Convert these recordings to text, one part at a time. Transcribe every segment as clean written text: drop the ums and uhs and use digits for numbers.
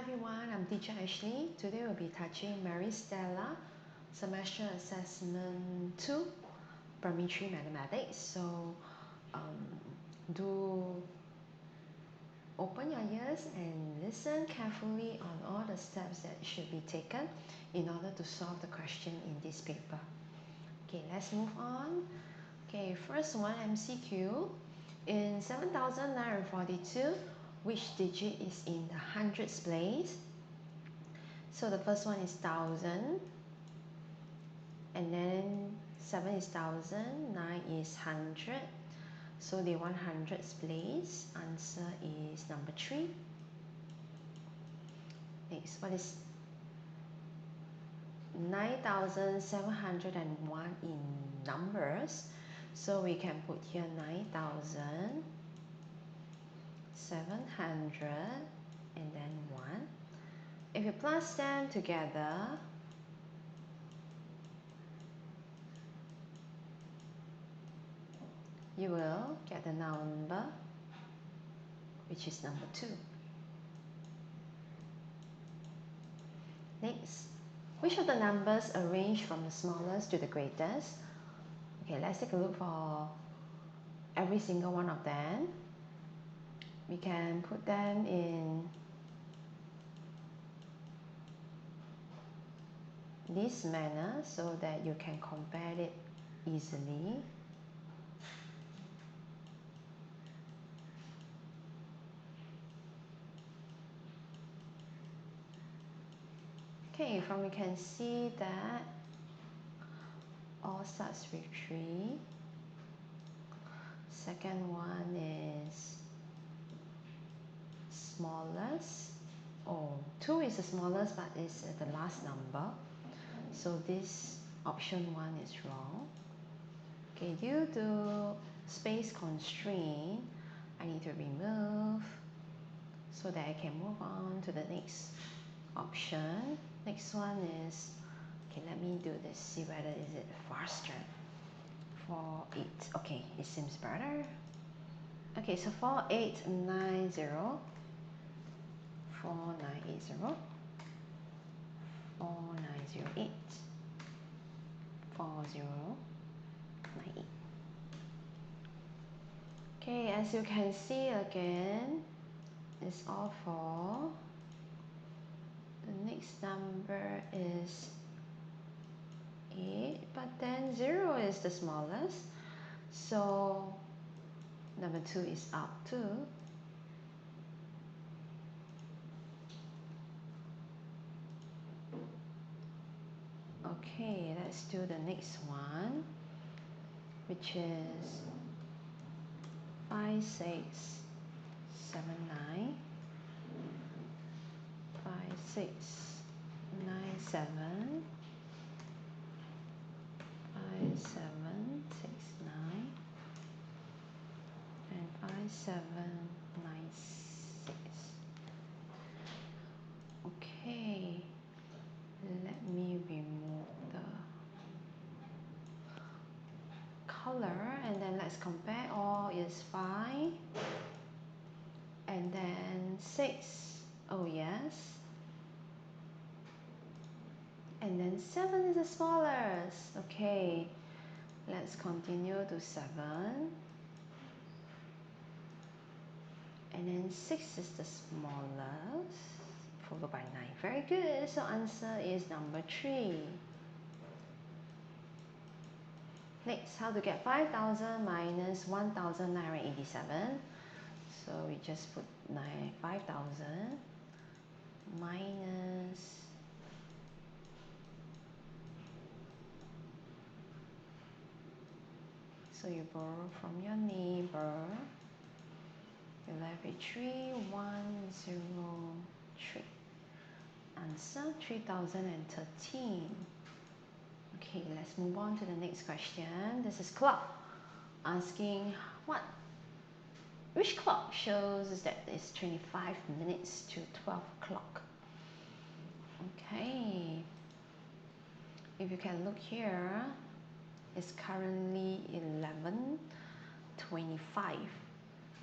everyone, I'm teacher Ashley. Today we'll be touching Maris Stella Semester Assessment 2, Primary 3 Mathematics. So do open your ears and listen carefully on all the steps that should be taken in order to solve the question in this paper. Okay, let's move on. Okay, first one, MCQ. In 7,942, which digit is in the hundreds place? So the first one is 1,000, and then 7 is 1,000, 9 is 100. So they want hundreds place. Answer is number 3. Next, what is 9,701 in numbers? So we can put here 9,700 and then 1. If you plus them together, you will get the number, which is number 2. Next, which of the numbers arranged from the smallest to the greatest? Okay, let's take a look for every single one of them. We can put them in this manner so that you can compare it easily. Okay, from you can see that all starts with 3. Second one is smallest. Oh, 2 is the smallest, but it's at the last number. So this option 1 is wrong. Okay, due to space constraint, I need to remove so that I can move on to the next option. Next one is, okay, let me do this, see whether is it faster. 4, 8, okay, it seems better. Okay, so 4890, 4980, 4908, 4098. Okay, as you can see again, it's all 4. The next number is 8, but then 0 is the smallest. So number 2 is up too. Okay, let's do the next one, which is 5679, 5697, 5769, and 5796. Okay, let me remove the color and then let's compare. All is 5 and then 6. Oh yes, and then 7 is the smallest. Okay, let's continue to 7, and then 6 is the smallest, followed by 9. Very good. So answer is number 3. Next, how to get 5,000 minus 1,987. So we just put 5,000 minus so you borrow from your neighbor. You left with 3103. Answer 3013. Okay, let's move on to the next question. This is clock. Asking which clock shows that it's 25 minutes to 12 o'clock? Okay, if you can look here, it's currently 11:25.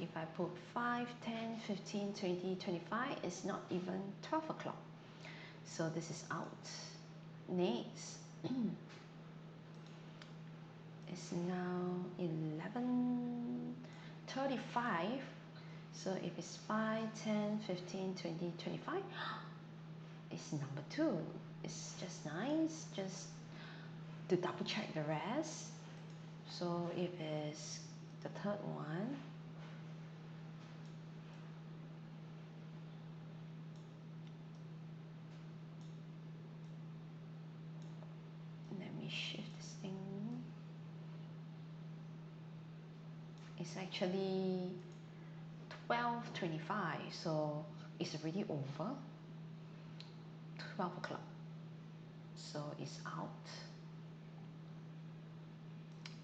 If I put 5, 10, 15, 20, 25, it's not even 12 o'clock. So this is out. Next, it's now 11:35. So if it's 5, 10, 15, 20, 25, it's number 2. It's just nice, just to double check the rest. So if it's the third one, let me shift this thing. It's actually 12:25, so it's already over 12 o'clock. So it's out.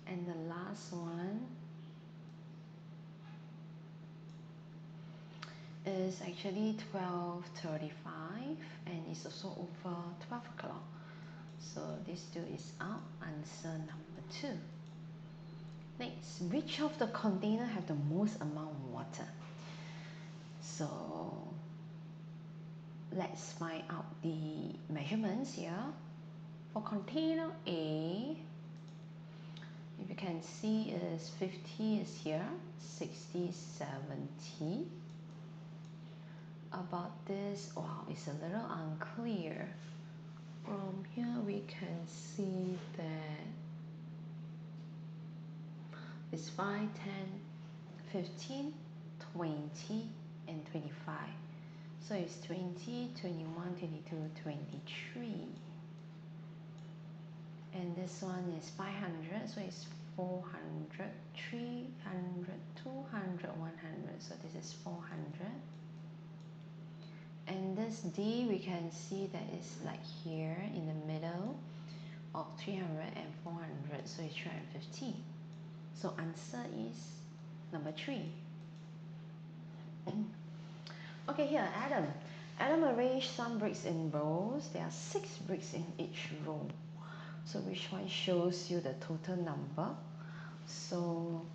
And the last one is actually 12:35 and it's also over 12 o'clock. So this two is out. Answer number 2. Next, which of the container have the most amount of water? So let's find out the measurements here. For container A, if you can see, is 50 is here, 60, 70. About this, wow, it's a little unclear. From here we can see that it's 5, 10, 15, 20, and 25. So it's 20, 21, 22, 23. And this one is 500, so it's 400, 300, 200, 100. So this is 400. And this D, we can see that it's like here in the middle of 300 and 400, so it's 350. So answer is number 3. Okay, here Adam. Adam arranged some bricks in rows. There are 6 bricks in each row. So which one shows you the total number? So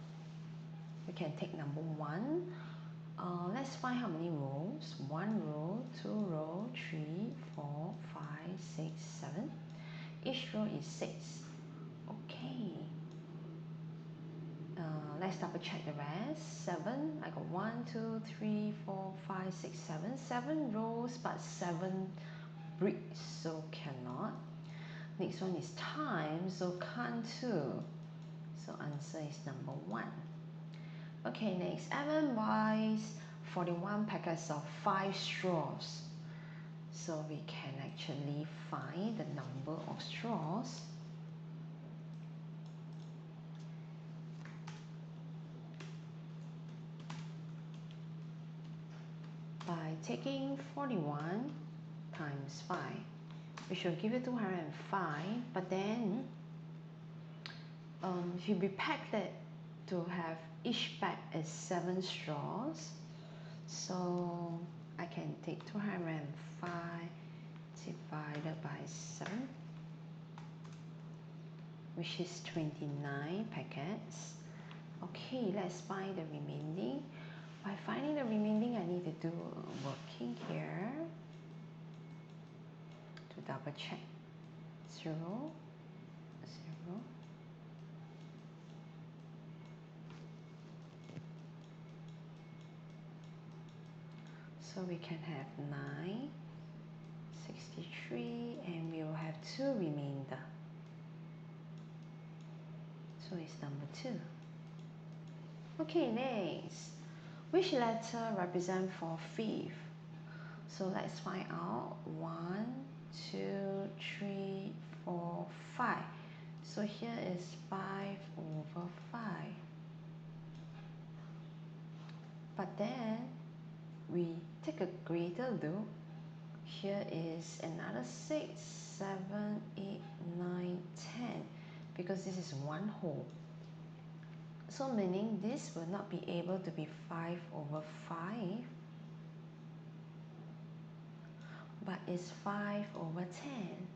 we can take number 1. Let's find how many rows. 1 row, 2 row, 3, 4, 5, 6, 7. Each row is 6. Okay. Let's double check the rest. 7. I got 1, 2, 3, 4, 5, 6, 7. 7 rows, but 7 bricks, so cannot. Next one is time, so can't too. So answer is number 1. Okay, next, Evan buys 41 packets of 5 straws. So we can actually find the number of straws. By taking 41 times 5, which will give you 205, but then if you repack that to have each pack is 7 straws, so I can take 205 divided by 7, which is 29 packets. Okay, let's find the remaining. By finding the remaining, I need to do working here to double check. 0, 0. So we can have 9, 63, and we will have 2 remainder. So it's number 2. Okay, next. Which letter represents for 5th? So let's find out. 1, 2, 3, 4, 5. So here is 5 over 5. But then we take a greater look. Here is another 6, 7, 8, 9, 10, because this is one whole. So meaning this will not be able to be 5 over 5, but it's 5 over 10.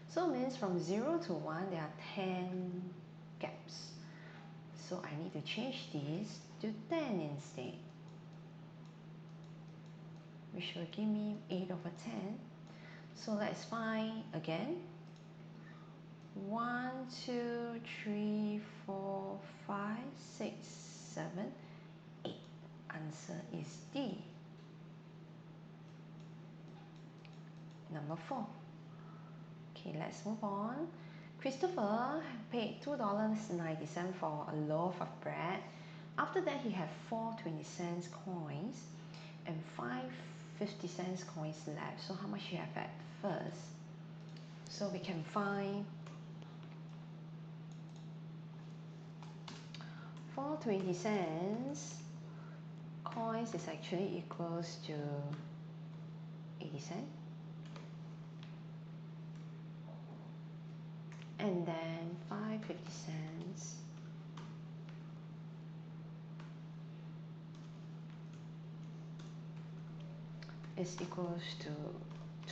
So means from 0 to 1 there are 10 gaps. So I need to change this to 10 instead, which will give me 8/10. So let's find again. 1, 2, 3, 4, 5, 6, 7, 8. Answer is D. Number 4. Okay, let's move on. Christopher paid $2.90 for a loaf of bread. After that, he had 4 20-cent coins and 5 50-cent coins left. So how much you have at first? So we can find 4 20-cent coins is actually equals to 80 cents. And then 5 50-cents is equals to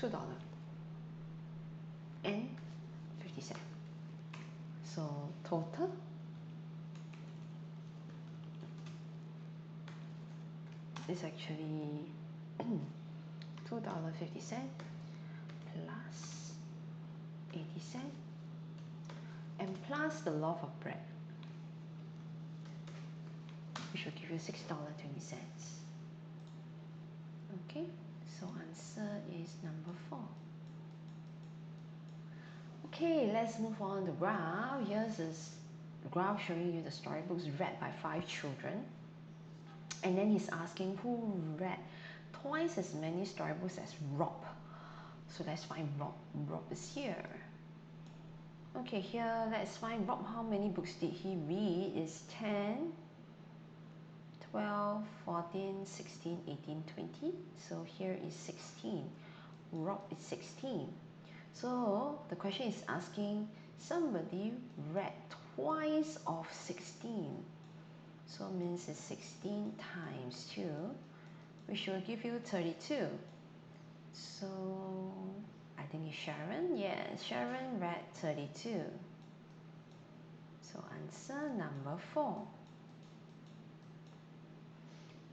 $2.50. So total is actually $2.50 plus 80 cents and plus the loaf of bread, which will give you $6.20. Okay, so answer is number 4. Okay, let's move on to graph. Here's this graph showing you the storybooks read by 5 children. And then he's asking who read twice as many storybooks as Rob. So let's find Rob. Rob is here. Okay, here let's find Rob. How many books did he read? Is 10, 12, 14, 16, 18, 20. So here is 16. Rob is 16. So the question is asking somebody read twice of 16. So means it's 16 times 2, which will give you 32. So I think it's Sharon. Yes, Sharon read 32. So answer number 4.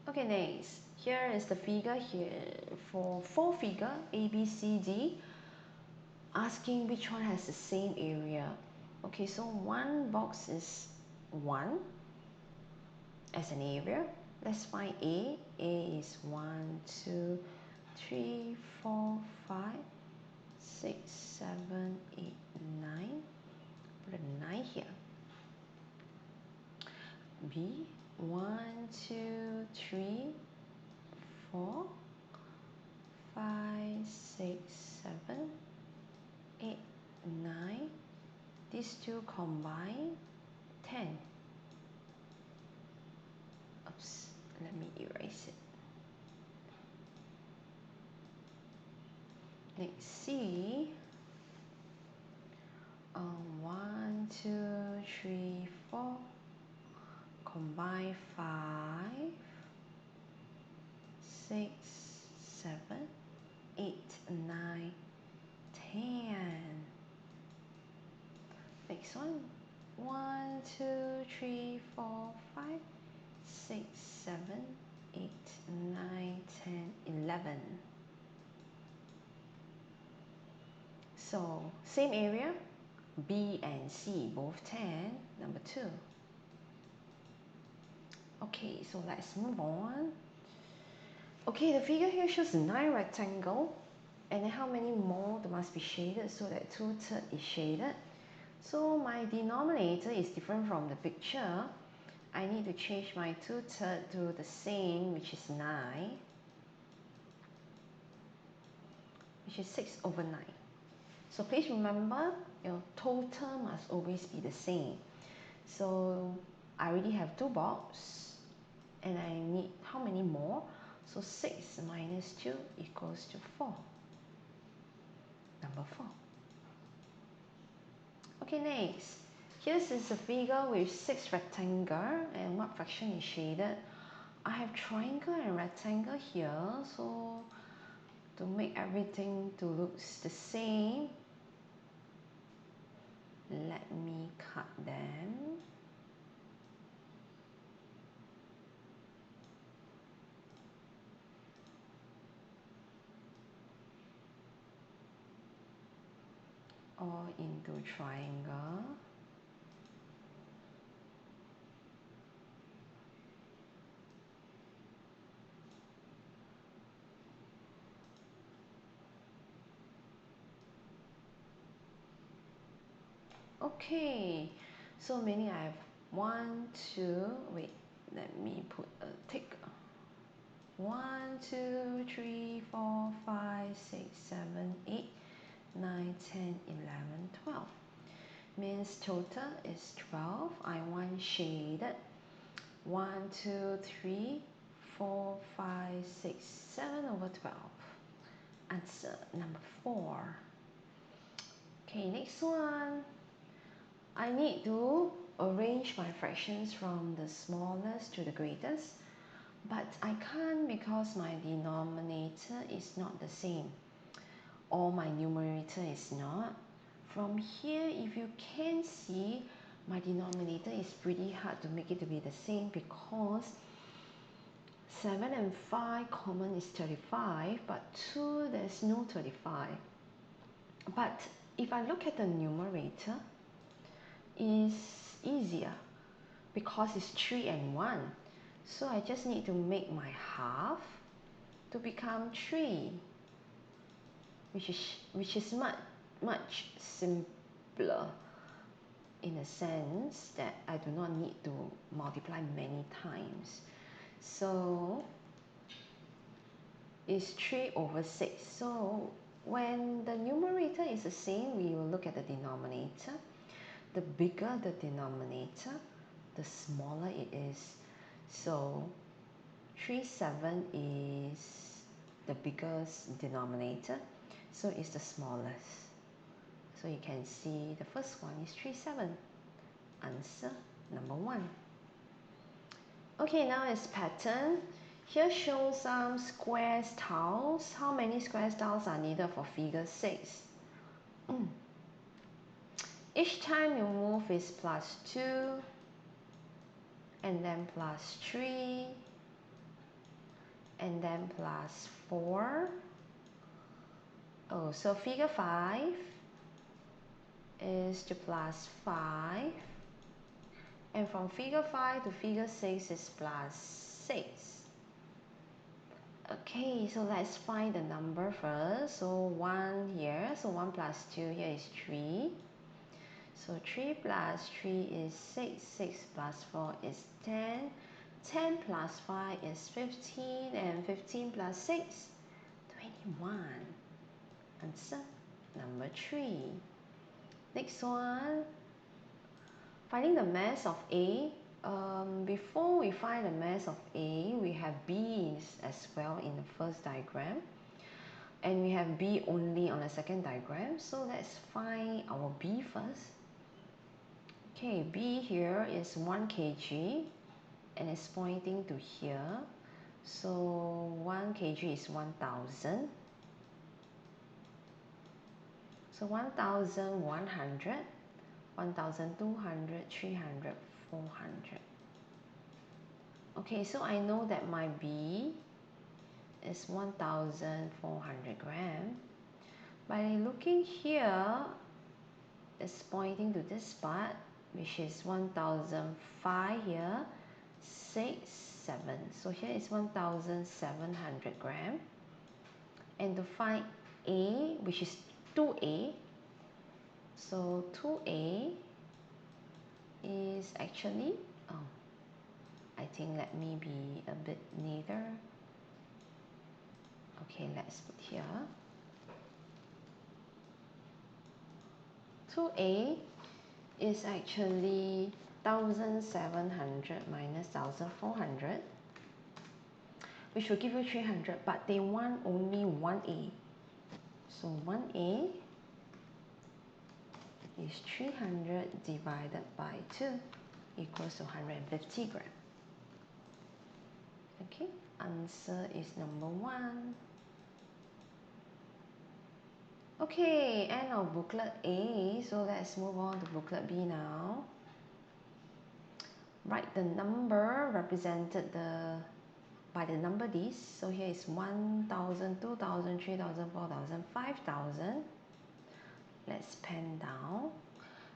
Okay, next. Here is the figure here for 4 figure A, B, C, D, asking which one has the same area. Okay, so one box is 1 as an area. Let's find A. A is 1, 2, 3, 4, 5, 6, 7, 8, 9. Put a 9 here. B. 1, 2, 3, 4, 5, 6, 7, 8, 9. These two combine 10. Oops, let me erase it. Next, C. 1, 2, 3, 4. Combine 5, 6, 7, 8, 9, 10. Next one. 1, 2, 3, 4, 5, 6, 7, 8, 9, 10, 11. So same area, B and C both 10. Number 2. Okay, so let's move on. Okay, the figure here shows 9 rectangle, and then how many more there must be shaded, so that 2/3 is shaded. So my denominator is different from the picture. I need to change my 2/3 to the same, which is 9, which is 6/9. So please remember, your total must always be the same. So I already have 2 boxes, and I need how many more? So 6 minus 2 equals to 4. Number 4. Okay, next. Here's is a figure with 6 rectangle, and what fraction is shaded? I have triangle and rectangle here, so to make everything to look the same, let me cut them. All into triangle. Okay, so meaning I have 1, 2, wait, let me put a tick. 1, 2, 3, 4, 5, 6, 7, 8, 9, 10, 11, 12. Means total is 12. I want shaded. 1, 2, 3, 4, 5, 6, 7 over 12. Answer number 4. Okay, next one. I need to arrange my fractions from the smallest to the greatest, but I can't because my denominator is not the same, or my numerator is not. From here, if you can see, my denominator is pretty hard to make it to be the same because 7 and 5 common is 35, but 2 there's no 35. But if I look at the numerator, is easier because it's 3 and 1. So I just need to make my half to become 3, which is much simpler in a sense that I do not need to multiply many times. So it's 3 over 6. So when the numerator is the same, we will look at the denominator. The bigger the denominator, the smaller it is. So 37 is the biggest denominator, so it's the smallest. So you can see the first one is 37. Answer number 1. Okay, now it's pattern. Here shows some square tiles. How many square tiles are needed for figure 6? Each time you move is +2, and then +3, and then +4. Oh, so figure 5 is to +5, and from figure 5 to figure 6 is +6. Okay, so let's find the number first. So 1 here, so 1 plus 2 here is 3. So 3 plus 3 is 6, 6 plus 4 is 10, 10 plus 5 is 15, and 15 plus 6, 21. Answer number 3. Next one, finding the mass of A. Before we find the mass of A, we have B as well in the first diagram, and we have B only on the second diagram. So let's find our B first. Okay, B here is 1 kg and it's pointing to here. So 1 kg is 1,000. So 1,100, 1,200, 300, 400. Okay, so I know that my B is 1,400 grams. By looking here, it's pointing to this part, which is 1,005 here, 6, 7. So here is 1,700 grams. And to find A, which is 2A, so 2A is actually, I think let me be a bit neater. Okay, let's put here. 2A is actually 1,700 minus 1,400, which will give you 300, but they want only 1A. So 1A is 300 divided by 2 equals to 150 grams. Okay, answer is number 1. Okay, end of booklet A. So let's move on to booklet B now. Write the number represented by the number this. So here is 1,000, 2,000, 3,000, 4,000, 5,000. Let's pen down.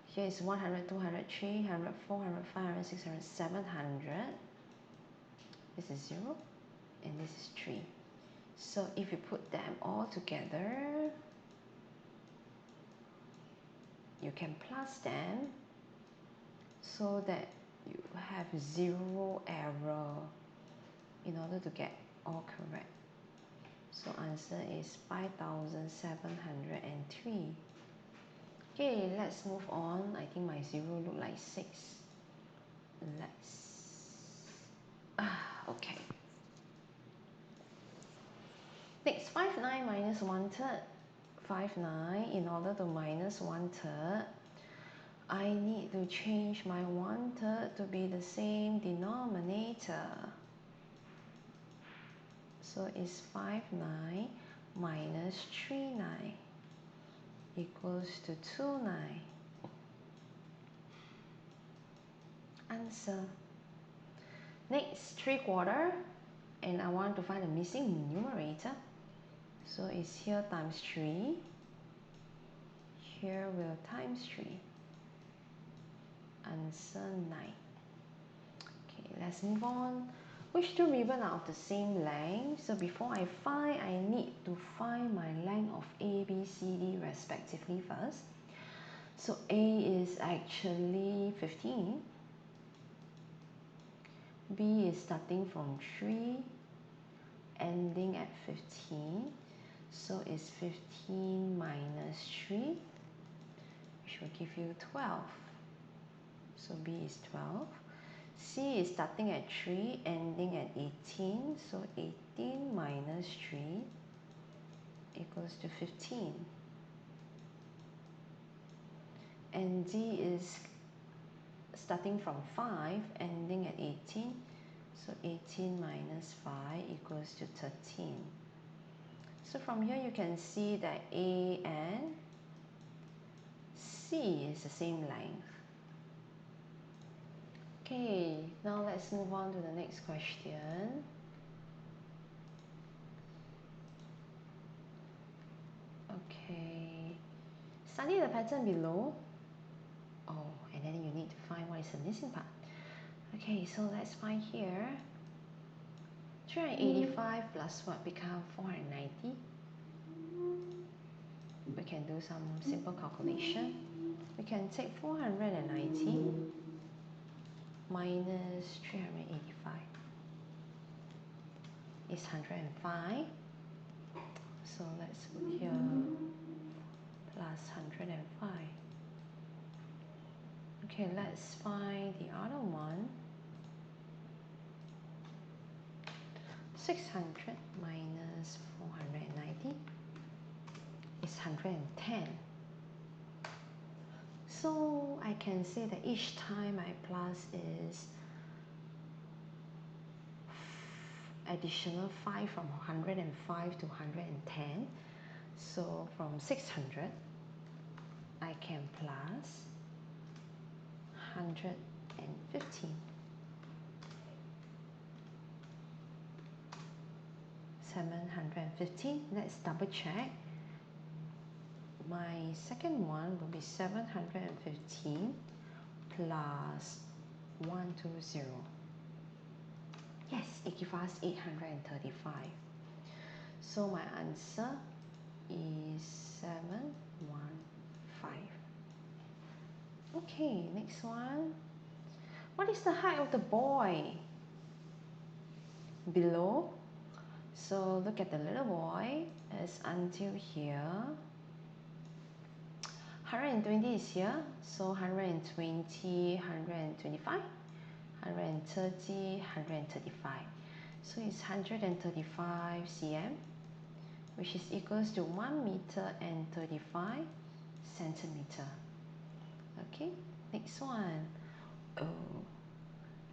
Here is 100, 200, 300, 400, 500, 600, 700. This is 0 and this is 3. So if you put them all together, you can plus them so that you have 0 error in order to get all correct. So answer is 5,703. Okay, let's move on. I think my 0 look like 6. Okay. Next, 59 minus 1/3. 59, in order to minus 1/3, I need to change my 1/3 to be the same denominator. So it's 59 minus 39 equals to 29. Answer. Next, 3/4, and I want to find the missing numerator. So it's here times 3. Here will times 3. Answer 9. Okay, let's move on. Which two ribbons are of the same length? So before I find, I need to find my length of A, B, C, D respectively first. So A is actually 15. B is starting from 3, ending at 15. So it's 15 minus 3, which will give you 12. So B is 12. C is starting at 3, ending at 18. So 18 minus 3 equals to 15. And D is starting from 5, ending at 18. So 18 minus 5 equals to 13. So from here you can see that A and C is the same length. Okay, now let's move on to the next question. Okay, study the pattern below. Oh, and then you need to find what is the missing part. Okay, so let's find here. 385 plus what become 490? We can do some simple calculation. We can take 490 minus 385 is 105. So let's put here plus 105. Okay, let's find the other one. 600 minus 490 is 110. So I can say that each time I plus is additional 5 from 105 to 110. So from 600, I can plus 115. 715. Let's double check. My second one will be 715 plus 120. Yes, it gives us 835. So my answer is 715. Okay, next one. What is the height of the boy? Below. So look at the little boy. It's until here. 120 is here. So 120, 125, 130, 135. So it's 135 cm, which is equals to 1 meter and 35 centimeter. Okay, next one. Oh,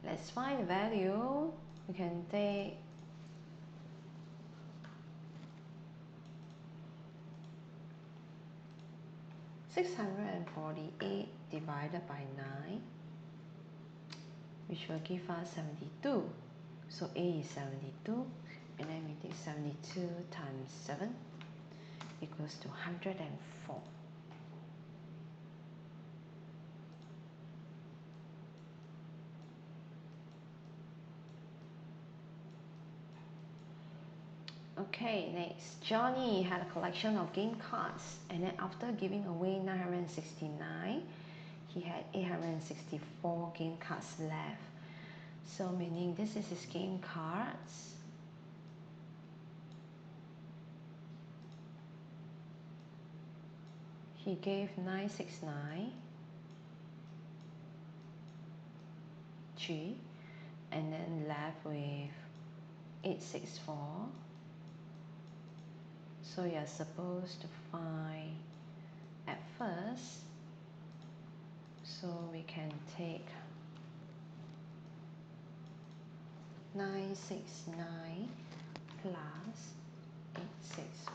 let's find the value. We can take 648 divided by 9, which will give us 72. So A is 72, and then we take 72 times 7 equals to 104. Okay, next. Johnny had a collection of game cards, and then after giving away 969, he had 864 game cards left. So meaning this is his game cards. He gave 969, 3, and then left with 864. So you're supposed to find at first, so we can take 969 plus 864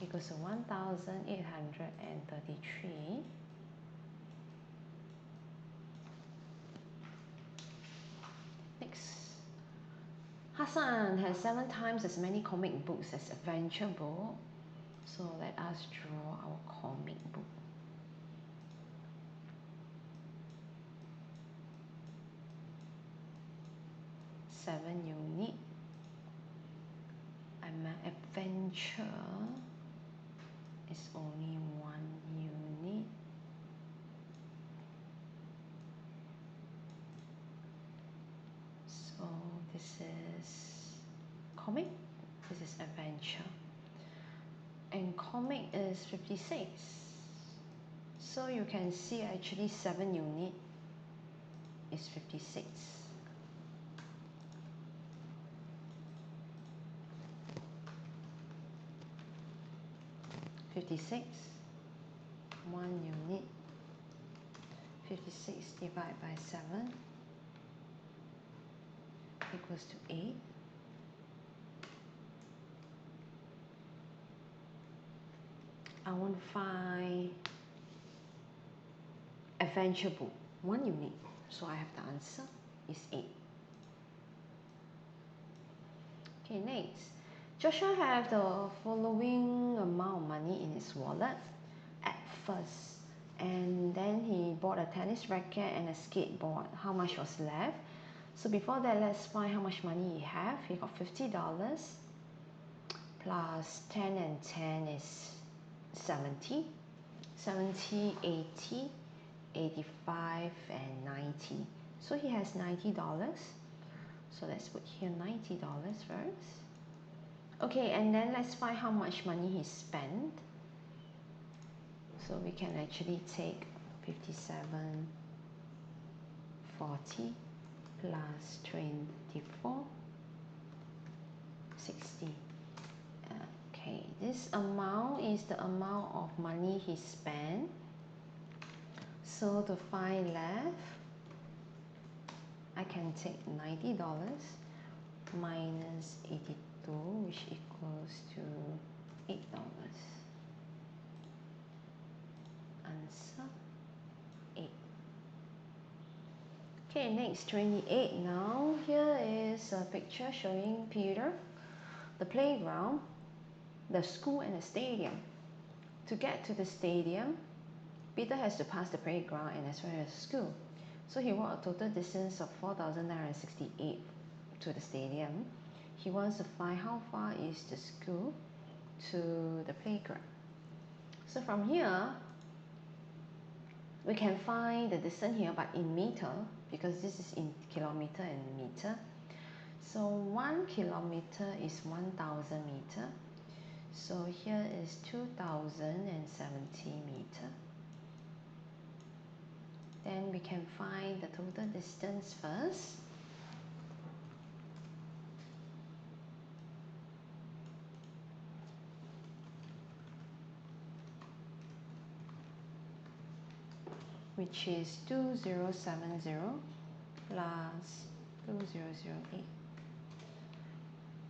equals to 1833. Next. Hassan has 7 times as many comic books as adventure book. So let us draw our comic book. Seven unit. And my adventure is only 1 unit. So this is comic, this is adventure. And comic is 56. So you can see actually 7 unit is 56. One unit. 56 divided by 7 equals to 8. I want to find adventure book, 1 unit. So I have the answer is 8. Okay, next. Joshua have the following amount of money in his wallet at first, and then he bought a tennis racket and a skateboard. How much was left? So before that, let's find how much money he have. He got $50 plus 10 and 10 is 70, 80, 85 and 90. So he has $90. So let's put here $90 first. Okay, and then let's find how much money he spent. So we can actually take 57.40 plus 24, 60. Okay, this amount is the amount of money he spent. So to find left, I can take $90 minus 82, which equals to $8. Answer 8. Okay, next 28 now. Here is a picture showing Peter, the playground, the school and the stadium. To get to the stadium, Peter has to pass the playground and as well as the school. So he walked a total distance of 4,968 to the stadium. He wants to find how far is the school to the playground. So from here, we can find the distance here, but in meter, because this is in kilometer and meter. So 1 kilometer is 1,000 meter. So here is 2,070 meter. Then we can find the total distance first. Which is 2070 plus 2008.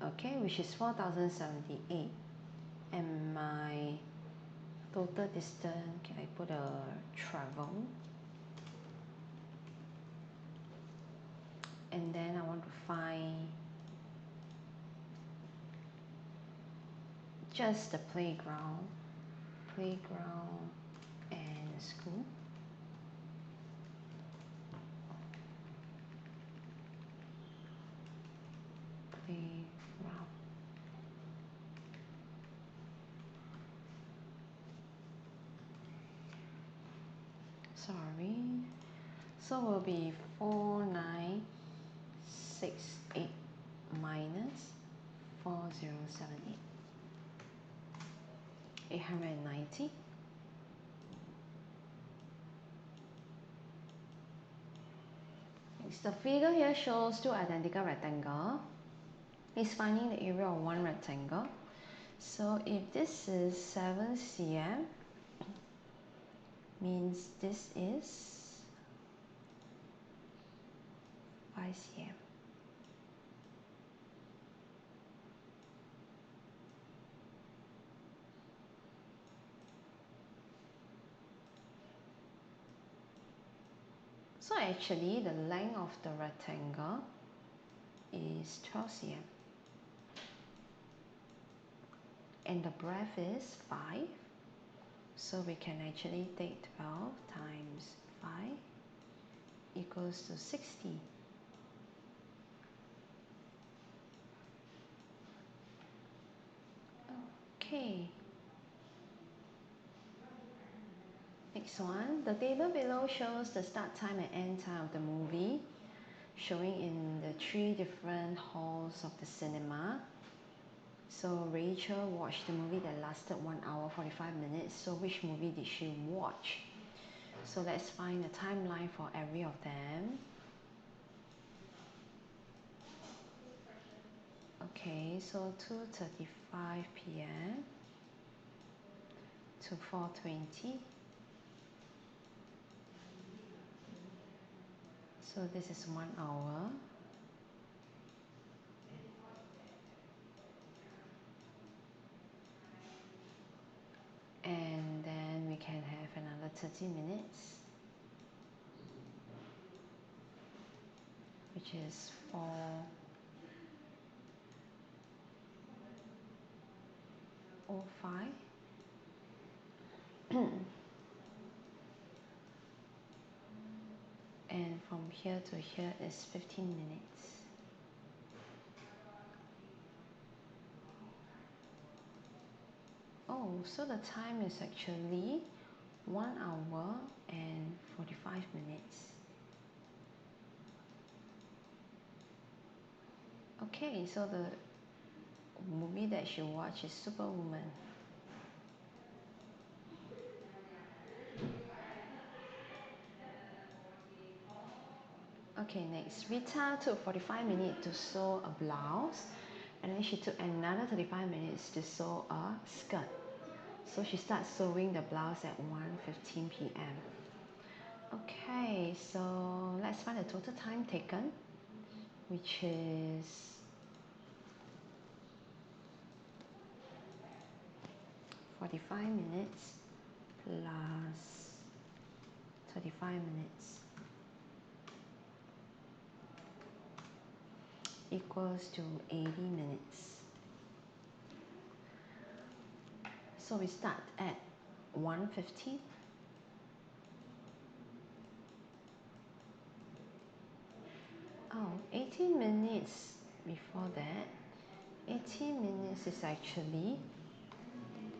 Okay, which is 4,078. And my total distance, can I put a travel? And then I want to find just the playground and school. Playground. Sorry. So will be 4968 minus 4078. 890. Next, the figure here shows two identical rectangles. It's finding the area of one rectangle. So if this is 7 cm, means this is 5 cm. So actually the length of the rectangle is 12 cm. And the breadth is 5. So we can actually take 12 times 5 equals to 60. Okay. Next one, the table below shows the start time and end time of the movie, showing in the 3 different halls of the cinema. So Rachel watched the movie that lasted 1 hour 45 minutes. So which movie did she watch? So let's find the timeline for every of them. Okay, so 2:35 p.m. to 4:20. So this is 1 hour. And then we can have another 30 minutes, which is 4:05. And from here to here is 15 minutes. Oh, so the time is actually 1 hour and 45 minutes. Okay, so the movie that she watched is Superwoman. Okay, next, Rita took 45 minutes to sew a blouse, and then she took another 35 minutes to sew a skirt. So she starts sewing the blouse at 1:15 p.m. Okay, so let's find the total time taken, which is 45 minutes plus 35 minutes equals to 80 minutes. So we start at 1:50. Oh, 18 minutes before that. 18 minutes is actually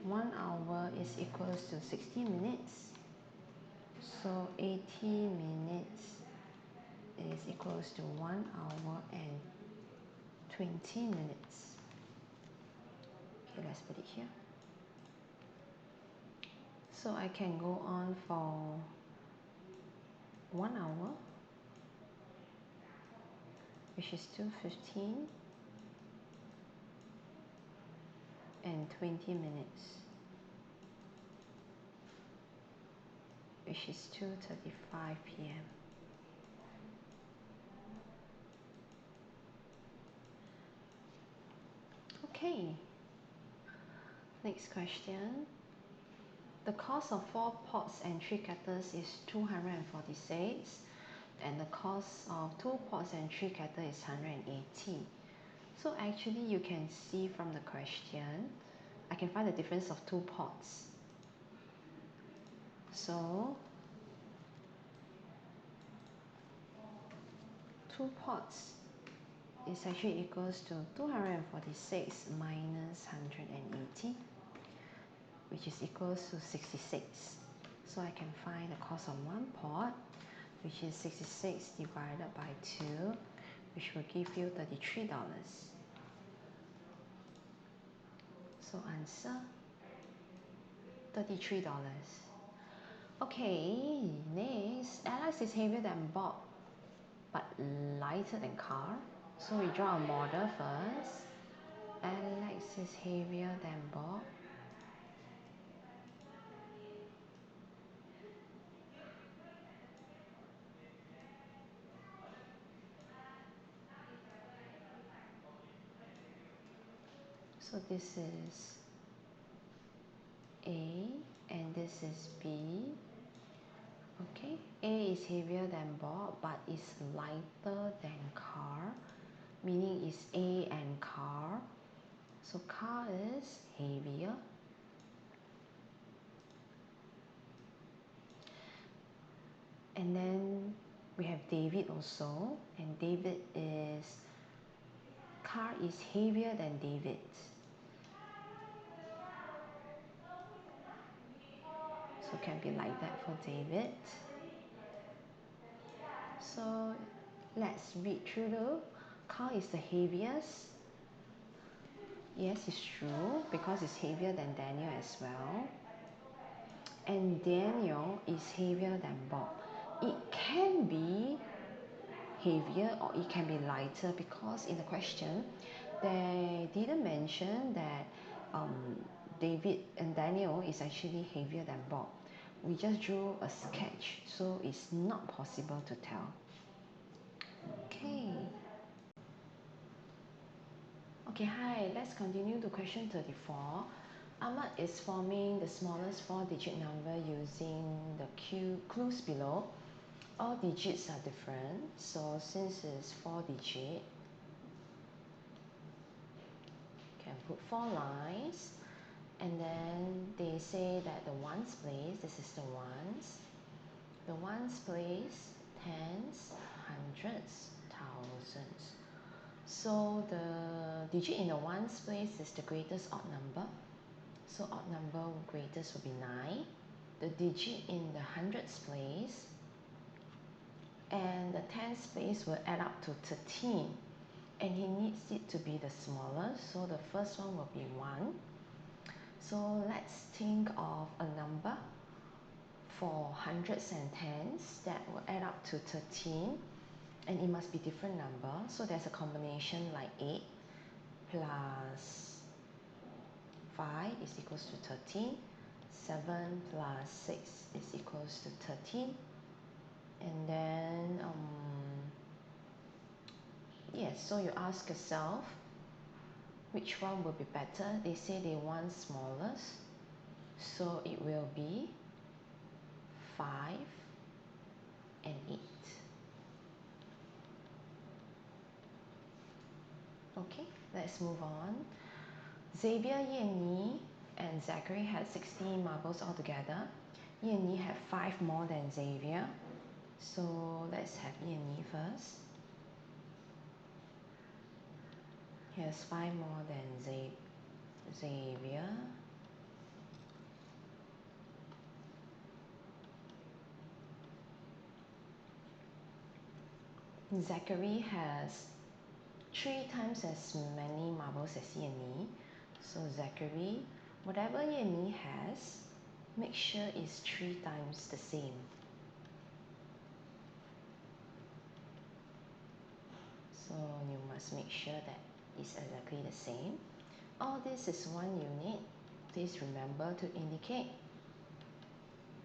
1 hour is equals to 60 minutes. So 80 minutes is equals to 1 hour and 20 minutes. Okay, let's put it here. So I can go on for 1 hour, which is 2:15, and 20 minutes, which is 2:35 p.m. Okay, next question. The cost of 4 pots and 3 kettles is 246, and the cost of 2 pots and 3 kettles is 180. So actually you can see from the question, I can find the difference of 2 pots. So 2 pots is actually equals to 246 minus 180, which is equals to 66. So I can find the cost of 1 pot, which is 66 divided by 2, which will give you $33. So answer $33. Okay, next, Alex is heavier than Bob but lighter than Carl. So we draw a model first. Alex is heavier than Bob. So this is A and this is B. Okay, A is heavier than Bob but is lighter than Carl, meaning it's A and Carl. So Carl is heavier. And then we have David also, and David is, Carl is heavier than David. So can be like that for David. So let's read through the, Carl is the heaviest. Yes, it's true, because it's heavier than Daniel as well. And Daniel is heavier than Bob. It can be heavier or it can be lighter, because in the question they didn't mention that David and Daniel is actually heavier than Bob. We just drew a sketch, so it's not possible to tell. Okay, hi, let's continue to question 34. Ahmad is forming the smallest 4-digit number using the clues below. All digits are different, so since it's 4-digit, can put 4 lines, and then they say that the ones place, this is the ones place, tens, hundreds, thousands. So the digit in the ones place is the greatest odd number. So odd number greatest will be 9. The digit in the hundreds place and the tens place will add up to 13. And he needs it to be the smallest, so the first one will be 1. So let's think of a number for hundreds and tens that will add up to 13, and it must be different number. So there's a combination like 8 plus 5 is equals to 13, 7 plus 6 is equals to 13, and then yes, so you ask yourself which one will be better. They say they want smallest, so it will be 5 and 8. Okay, let's move on. Xavier, Yanni, and Zachary had 16 marbles altogether. Yanni had 5 more than Xavier. So let's have Yanni first. He has 5 more than Xavier. Zachary has 3 times as many marbles as Yanni. So Zachary, whatever Yanni has, make sure it's 3 times the same. So you must make sure that it's exactly the same. All this is 1 unit. Please remember to indicate.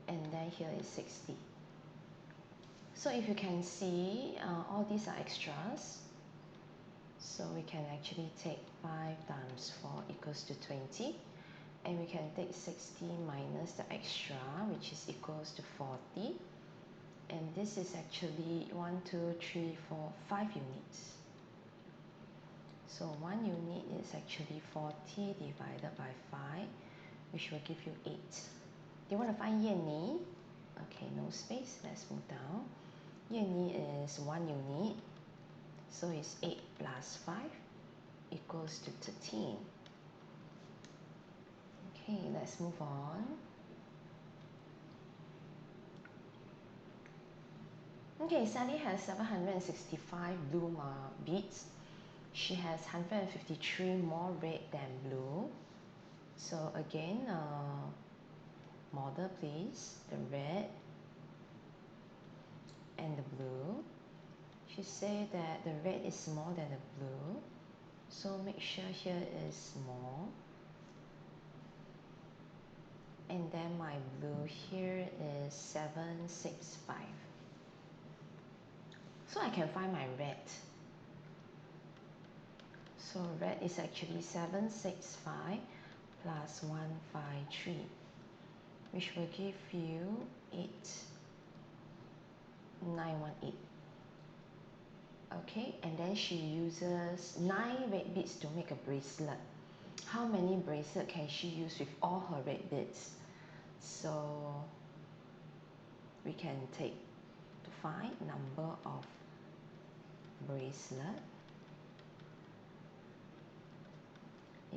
And then here is 60. So if you can see, all these are extras. So we can actually take 5 times 4 equals to 20. and we can take 60 minus the extra, which is equals to 40, and this is actually 1, 2, 3, 4, 5 units. So 1 unit is actually 40 divided by 5, which will give you 8. Do you want to find Yanni? Okay, no space, let's move down. Yanni is 1 unit, so it's 8 plus 5 equals to 13. Okay, let's move on. Okay, Sally has 765 blue beads. She has 153 more red than blue. So again, model please, the red and the blue. She said that the red is more than the blue, so make sure here is small. And then my blue here is 765. So I can find my red. So red is actually 765 plus 153, which will give you 8918. Okay, and then she uses 9 red beads to make a bracelet. How many bracelets can she use with all her red beads? So we can take to find number of bracelet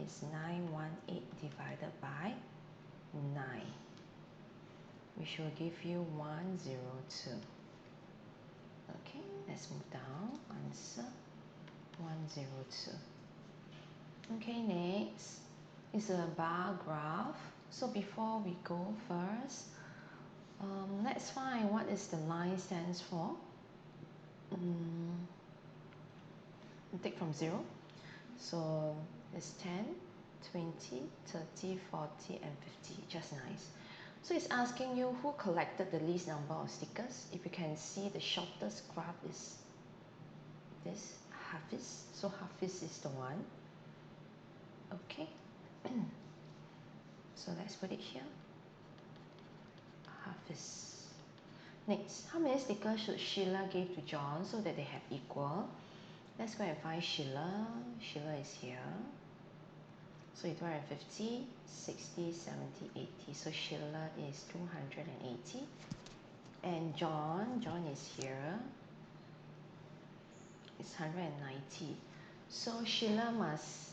is 918 divided by 9, which will give you 102. Okay, let's move down. Answer 102. Okay, next is a bar graph. So before we go first, let's find what is the line stands for. Take from 0. So it's 10, 20, 30, 40, and 50. Just nice. So it's asking you who collected the least number of stickers. If you can see, the shortest graph is this, Hafiz. So Hafiz is the one. Okay. So let's put it here. Hafiz. Next, how many stickers should Sheila give to John so that they have equal? Let's go and find Sheila. Sheila is here. So 250, 60, 70, 80. So Sheila is 280. And John is here. It's 190. So Sheila must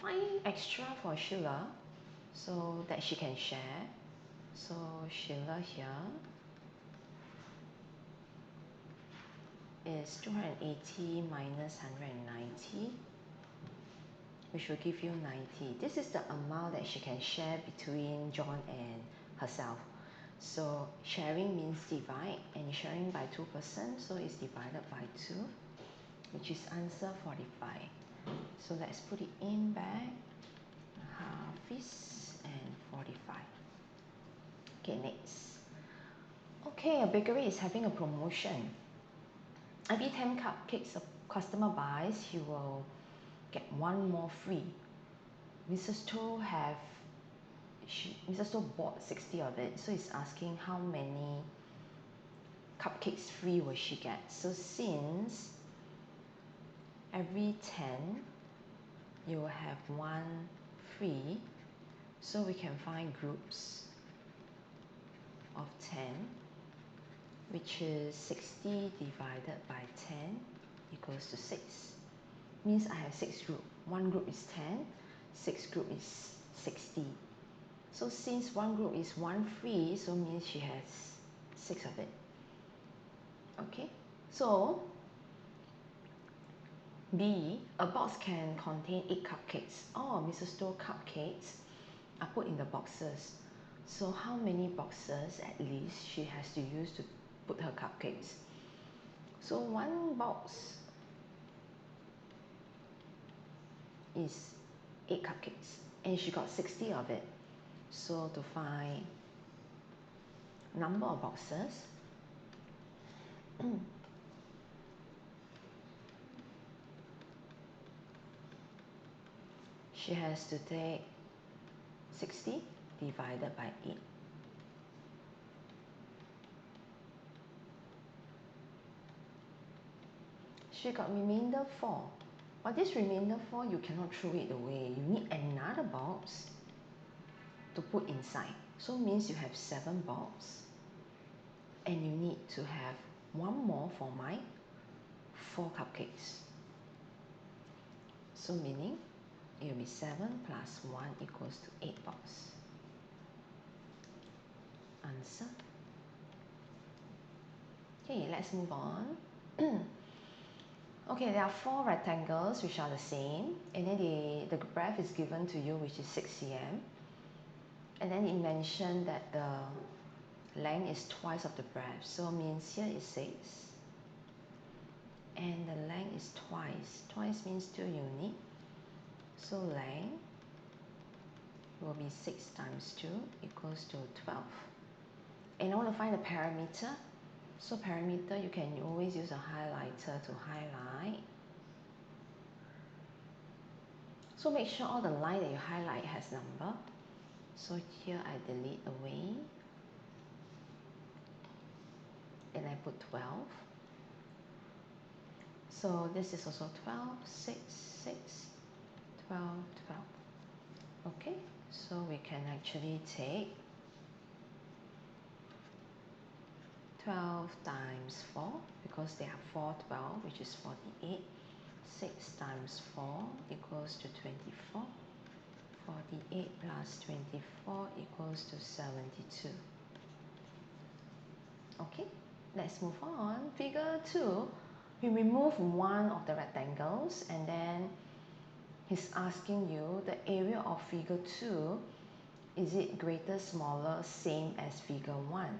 find extra for Sheila so that she can share. So Sheila here is 280 minus 190, which will give you 90. This is the amount that she can share between John and herself. So sharing means divide, and sharing by 2%, so it's divided by 2, which is answer 45. So let's put it in back, Hafiz and 45. Okay, next. Okay, a bakery is having a promotion. Every 10 cupcakes a customer buys, he will get 1 more free. Mrs. To Mrs. To bought 60 of it, so it's asking how many cupcakes free will she get. So since every 10 you will have 1 free, so we can find groups of 10, which is 60 divided by 10 equals to 6. Means I have 6 groups. 1 group is 10, 6 group is 60. So since 1 group is 1 free, so means she has 6 of it. Okay, so B, a box can contain 8 cupcakes. All Mrs. To cupcakes are put in the boxes. So how many boxes at least she has to use to put her cupcakes? So 1 box is 8 cupcakes, and she got 60 of it. So to find number of boxes, she has to take 60 divided by 8. So you got remainder 4. But this remainder 4, you cannot throw it away. You need another box to put inside. So means you have 7 boxes. And you need to have one more for my 4 cupcakes. So meaning it will be 7 plus 1 equals to 8 boxes. Answer. Okay, let's move on. Okay, there are 4 rectangles which are the same, and then the breadth is given to you, which is 6 cm. And then it mentioned that the length is twice of the breadth, so means here is 6. And the length is twice. Twice means 2 units. So length will be 6 times 2 equals to 12. And I want to find the perimeter. So perimeter, you can always use a highlighter to highlight. So make sure all the line that you highlight has number. So here I delete away. And I put 12. So this is also 12, 6, 6, 12, 12. Okay, so we can actually take 12 times 4, because there are 4 12, which is 48. 6 times 4 equals to 24. 48 plus 24 equals to 72. Okay, let's move on. Figure 2, we remove one of the rectangles, and then he's asking you the area of figure 2, is it greater, smaller, same as figure 1?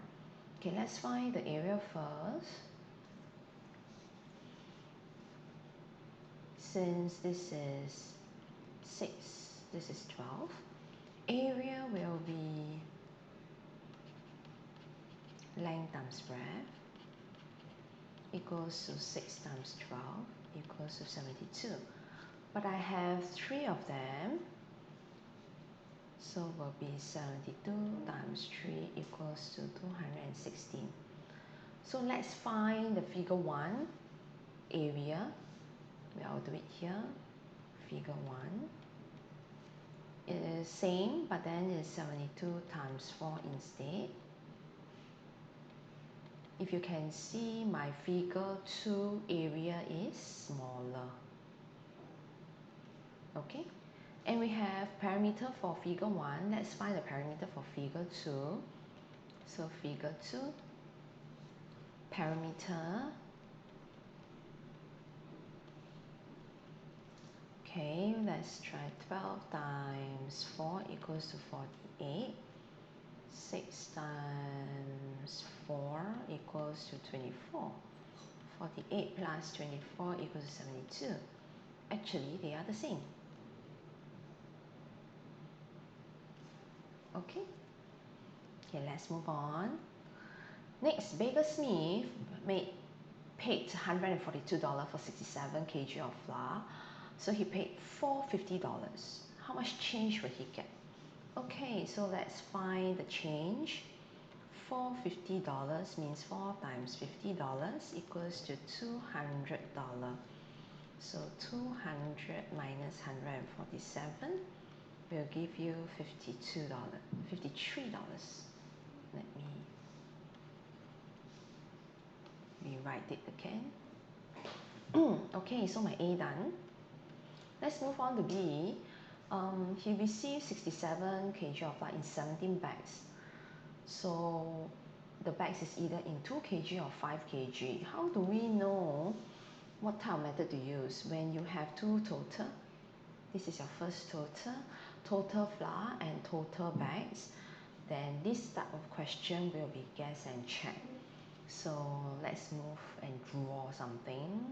Okay, let's find the area first. Since this is 6, this is 12, area will be length times breadth equals to 6 times 12 equals to 72. But I have 3 of them, so will be 72 times 3 equals to 216. So let's find the figure 1 area. I'll do it here. Figure 1. It is same, but then it's 72 times 4 instead. If you can see, my figure 2 area is smaller. Okay, and we have perimeter for figure 1. Let's find the perimeter for figure 2. So figure 2, perimeter. Okay, let's try 12 times 4 equals to 48. 6 times 4 equals to 24. 48 plus 24 equals to 72. Actually, they are the same. Okay, let's move on. Next, Baker Smith paid $142 for 67 kg of flour. So he paid $450. How much change will he get? Okay, so let's find the change. $450 means 4 times $50 equals to $200. So 200 minus 147 will give you $53. Let me rewrite it again. Okay, so my A done. Let's move on to B. He received 67 kg of flour in 17 bags. So the bags is either in 2 kg or 5 kg. How do we know what type of method to use? When you have 2 total, this is your first total flour and total bags, then this type of question will be guess and check. So let's move and draw something.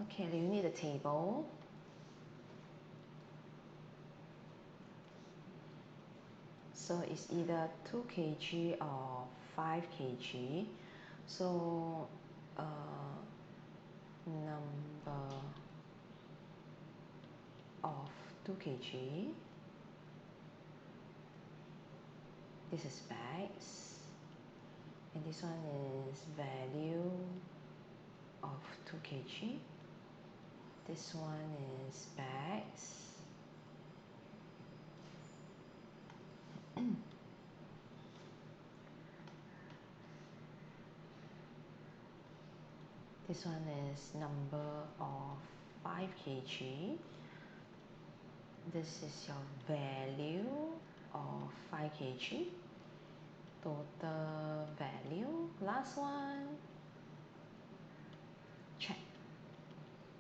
Okay, you need a table. So it's either 2 kg or 5 kg. So number of 2 kg This is bags, and this one is value of 2 kg. This one is bags. This one is number of 5 kg. This is your value of 5 kg. Total value. Last one. Check.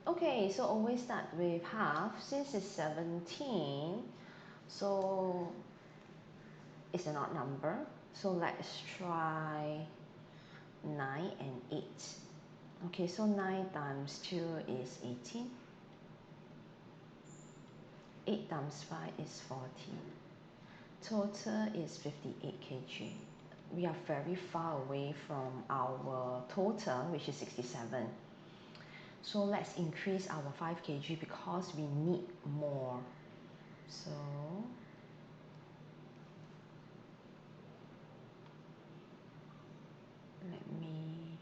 Okay, so always start with half. Since it's 17, so it's an odd number. So let's try 9 and 8. Okay, so 9 times 2 is 18. 8 times 5 is 40. Total is 58 kg. We are very far away from our total, which is 67. So let's increase our 5 kg because we need more. So let me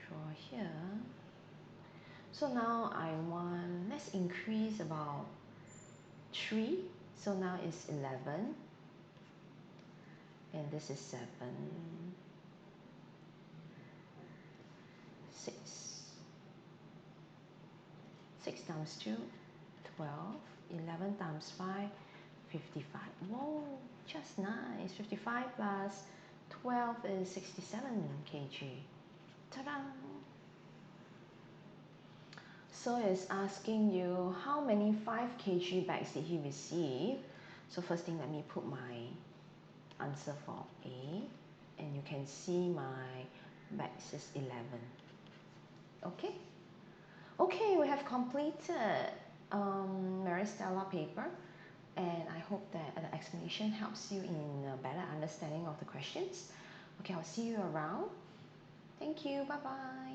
draw here. So now I want, let's increase about 3. So now it's 11. And this is 7. 6. 6 times 2, 12. 11 times 5, 55. Whoa, just nice. 55 plus 12 is 67 kg. Ta-da! So it's asking you how many 5 kg bags did he receive. So first thing, let me put my answer for A. And you can see my bags is 11. Okay? Okay, we have completed Maris Stella paper. And I hope that the explanation helps you in a better understanding of the questions. Okay, I'll see you around. Thank you. Bye-bye.